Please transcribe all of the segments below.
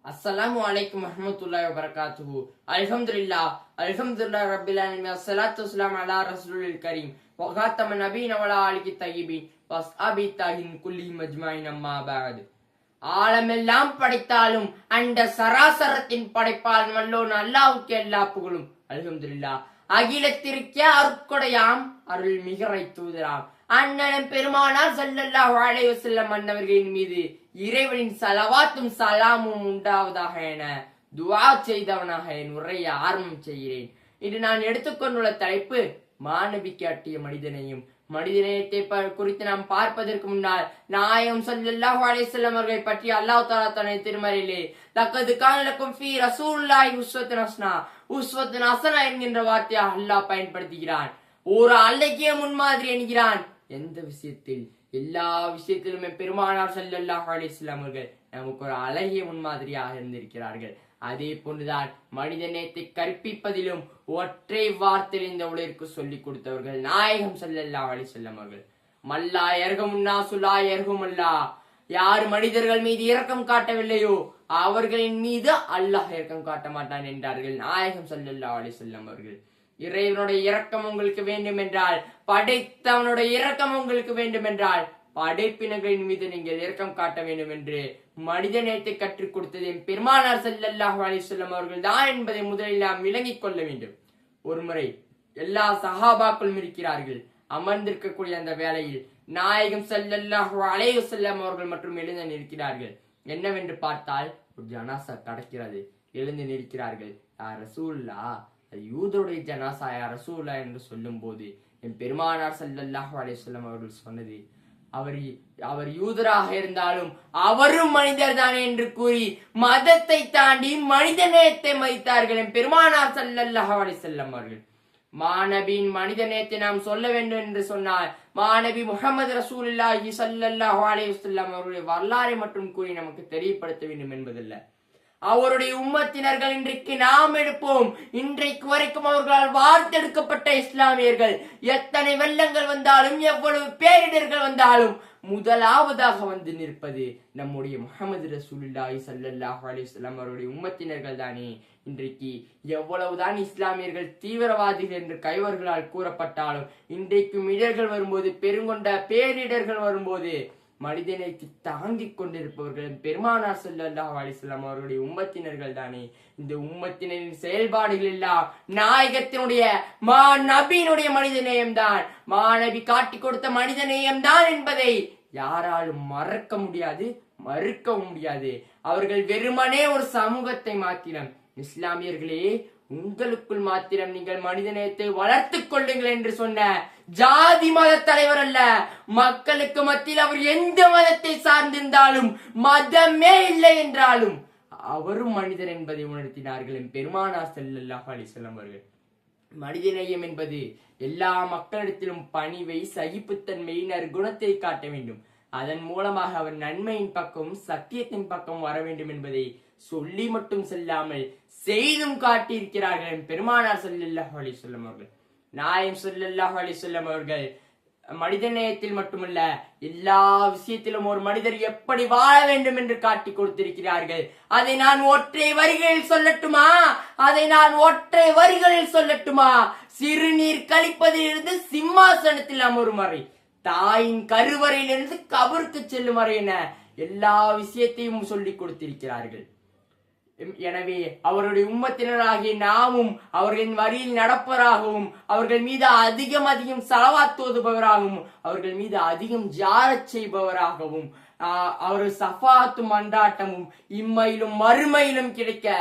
Assalamu alaikum warahmatullahi wabarakatuh. Alhamdulillah rabbil alamin. Assalatu wassalamu ala rasulil karim. Wa khataman nabiyina wa ala alihi tayyibin. Washabi tahin kulli majma'in amma ba'd. ஆழமெல்லாம் படைத்தாலும் அந்த சராசரத்தின் படைப்பால் வல்லோன் அல்லாஹ்வுக்கு எல்லா புகழும். அல்ஹம்துலில்லாஹ். அகிலத்திற்கே அருட்கொடையாம் அருள் மிகரை தூதராம் அண்ணன் பெருமானார் ஸல்லல்லாஹு அலைஹி வஸல்லம் அன்னவர்களின் மீது இறைவனின் ஸலவாத்தும் ஸலாமும் உண்டாவதாக என துஆ செய்தவனாக என் உரையை ஆரம்பம் செய்கிறேன். இன்று நான் எடுத்துக்கொண்டுள்ள தலைப்பு மாநபி காட்டிய மனிதனையும் மனிதநேயத்தை குறித்து நாம் பார்ப்பதற்கு முன்னால் நாயகம் ஸல்லல்லாஹு அலைஹி வஸல்லம் அவர்களை பற்றி அல்லாஹ் தஆலா தனது திருமறையிலே லக்கத் கான லக்கும் ஃபீ ரசூலுல்லாஹி உஸ்வத்துன் ஹஸனா என்கின்ற வார்த்தையை அல்லாஹ் பயன்படுத்துகிறான். ஒரு அழகிய முன்மாதிரி என்கிறான். எந்த விஷயத்தில்? எல்லா விஷயத்திலுமே பெருமானார் ஸல்லல்லாஹு அலைஹி வஸல்லம் அவர்கள் நமக்கு ஒரு அழகிய முன்மாதிரியாக இருந்திருக்கிறார்கள். அதே போன்றுதான் மனித நேயத்தை கற்பிப்பதிலும் ஒற்றை வார்த்தையில் இந்த உலகிற்கு சொல்லிக் கொடுத்தவர்கள் நாயகம் ஸல்லல்லாஹு அலைஹி வஸல்லம் அவர்கள். மல்லா யர்ஹமுன்னா சுலா யர்ஹமுல்லாஹ். யார் மனிதர்கள் மீது இரக்கம் காட்டவில்லையோ அவர்களின் மீது அல்லாஹ் இரக்கம் காட்ட மாட்டான் என்றார்கள் நாயகம் ஸல்லல்லாஹு அலைஹி வஸல்லம் அவர்கள். இறைவனுடைய இரக்கம் உங்களுக்கு வேண்டும் என்றால், படைத்தவனுடைய இரக்கம் உங்களுக்கு வேண்டும் என்றால், படைப்பினங்களின் மீது நீங்கள் இரக்கம் காட்ட வேண்டும் என்று மனித நேயத்தை கற்றுக் கொடுத்தது என் பெருமானார் ஸல்லல்லாஹு அலைஹி வஸல்லம் அவர்கள் தான் என்பதை முதலில் நாம் விளங்கிக் கொள்ள வேண்டும். ஒரு முறை எல்லா சஹாபாக்களும் இருக்கிறார்கள். அமர்ந்திருக்கக்கூடிய அந்த வேளையில் நாயகம் ஸல்லல்லாஹு அலைஹி வஸல்லம் அவர்கள் மற்றும் எழுந்து நிற்கிறார்கள். என்னவென்று பார்த்தால், ஒரு ஜனாசா கடக்கிறது. எழுந்து நிற்கிறார்கள். யார் ரசூலுல்லாஹ், யூதருடைய ஜனாசா யா ரசூலுல்லாஹ் என்று சொல்லும் போது என் பெருமானார் ஸல்லல்லாஹு அலைஹி வஸல்லம் அவர்கள் சொன்னது, அவர் யூதராக இருந்தாலும் அவரும் மனிதர் தான் என்று கூறி மதத்தை தாண்டி மனித நேயத்தை மதித்தார்கள் என் பெருமானார் ஸல்லல்லாஹு அலைஹி வஸல்லம் அவர்கள். மாநபியின் மனித நேயத்தை நாம் சொல்ல வேண்டும் என்று சொன்னால், மாநபி முஹம்மது ரசூலுல்லாஹி ஸல்லல்லாஹு அலைஹி வஸல்லம் அவருடைய வரலாறை மட்டும் கூறி நமக்கு தெரியப்படுத்த வேண்டும் என்பதல்ல. அவருடைய உம்மத்தினர்கள் இன்றைக்கு நாம் எடுப்போம். இன்றைக்கு வரைக்கும் அவர்களால் வார்த்தெடுக்கப்பட்ட இஸ்லாமியர்கள் எத்தனை வெள்ளங்கள் வந்தாலும் எவ்வளவு பேரிடர்கள் வந்தாலும் முதலாவதாக வந்து நிற்பது நம்முடைய முஹம்மது ரசூலுல்லாஹி ஸல்லல்லாஹு அலைஹி வஸல்லம் அவருடைய உம்மத்தினர்கள் தானே. இன்றைக்கு எவ்வளவுதான் இஸ்லாமியர்கள் தீவிரவாதிகள் என்று கைவர்களால் கூறப்பட்டாலும், இன்றைக்கும் இடர்கள் வரும்போது, பெருங்கொண்ட பேரிடர்கள் வரும்போது மனிதனை தாங்கிக் கொண்டிருப்பவர்கள் பெருமானார் ஸல்லல்லாஹு அலைஹி வஸல்லம் அவருடைய உம்மத்தினர்கள் தானே. இந்த உம்மத்தினரின் செயல்பாடுகள் எல்லாம் நாயகத்தினுடைய நபியினுடைய மனித நேயம் தான், மாநபி காட்டி கொடுத்த மனித நேயம் தான் என்பதை யாராலும் மறக்க முடியாது, மறுக்கவும் முடியாது. அவர்கள் வெறுமனே ஒரு சமூகத்தை மாத்திரம், இஸ்லாமியர்களே உங்களுக்குள் மாத்திரம் நீங்கள் மனித நேயத்தை வளர்த்துக் கொள்ளுங்கள் என்று சொன்ன ஜாதி மத தலைவர் அல்ல. மக்களுக்கு மத்தியில் அவர் எந்த மதத்தை சார்ந்திருந்தாலும், மதமே இல்லை என்றாலும் அவரும் மனிதர் என்பதை உணர்த்தினார்கள் பெருமானார் ஸல்லல்லாஹு அலைஹி வஸல்லம் அவர்கள். மனிதநேயம் என்பது எல்லா மக்களிடத்திலும் பணிவை, சகிப்புத்தன்மை, நற்குணத்தை காட்ட வேண்டும். அதன் மூலமாக அவர் நன்மையின் பக்கம், சத்தியத்தின் பக்கம் வர வேண்டும் என்பதை சொல்லி மட்டும் செல்லாமல் செய்தும் காட்டியிருக்கிறார்கள் பெருமானார் ஸல்லல்லாஹு அலைஹி வஸல்லம் அவர்கள். நாயகம் ஸல்லல்லாஹு அலைஹி வஸல்லம் அவர்கள் மனித நேயத்தில் மட்டுமல்ல, எல்லா விஷயத்திலும் ஒரு மனிதர் எப்படி வாழ வேண்டும் என்று காட்டி கொடுத்திருக்கிறார்கள். அதை நான் ஒற்றை வரிகளில் சொல்லட்டுமா? சிறுநீர் கழிப்பதிலிருந்து சிம்மாசனத்தில் அமரும் வரை, தாயின் கருவறையிலிருந்து கபருக்கு செல்லும் வரை என எல்லா விஷயத்தையும் சொல்லிக் கொடுத்திருக்கிறார்கள். எனவே அவருடைய உம்மத்தினராகிய நாமும் அவர்களின் வழியில் நடப்பவராகவும், அவர்கள் மீது அதிகம் ஸலவாத் ஓதுபவராகவும், அவர்கள் மீது அதிகம் ஜியாரத் செய்பவராகவும், அவர்கள் ஷஃபாஅத்தும் மன்றாட்டமும் இம்மையிலும் மறுமையிலும் கிடைக்க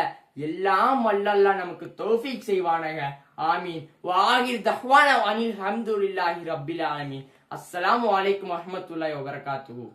எல்லாம் அல்லாஹ் நமக்கு தௌஃபீக் செய்வானாக. ஆமீன். வாஹிர் தஹ்வானா அனில் ஹம்துலில்லாஹி ரப்பில் ஆலமீன். அஸ்ஸலாமு அலைக்கும் வரஹ்மத்துல்லாஹி வபரகாத்துஹு.